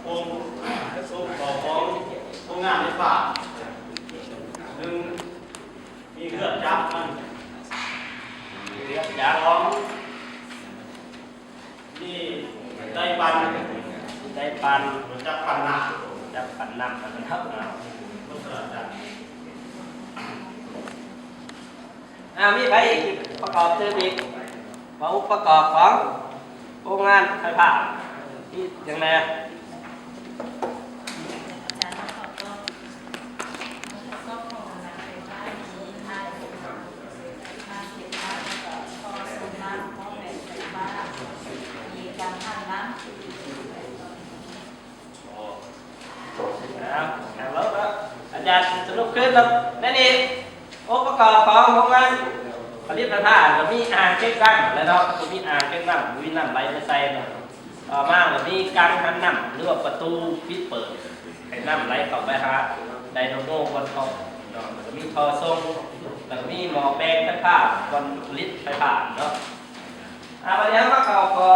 องค์ต่อของโรงงานในป่าหนึ่งมีเครื่องจักรมันเครื่องจักรของนี่ได้ปันจักรปันหนักจักรปันหนักมันเท่านะต้องเครื่องจักรมีไปประกอบเติมอีกของประกอบของโรงงานไฟฟ้าที่ยังไงอาจารย์สรุปขึ้นแล้วนั่นเององค์ประกอบของโรงงานผลิตภัณฑ์ก็มีอ่างเก็บน้ำแล้วเนาะก็มีอ่างเก็บน้ำมีน้ำไหลไปใส่เนาะต่อมาก็มีกังหันน้ำหรือว่าประตูปิดเปิดให้น้ำไหลเข้าไปหาไดโนโม่บนท่อเนาะก็มีท่อส่งแล้วก็มีหม้อแปลงไฟฟ้าบนผลิตไฟฟ้าเนาะวันนี้มาเข้าก็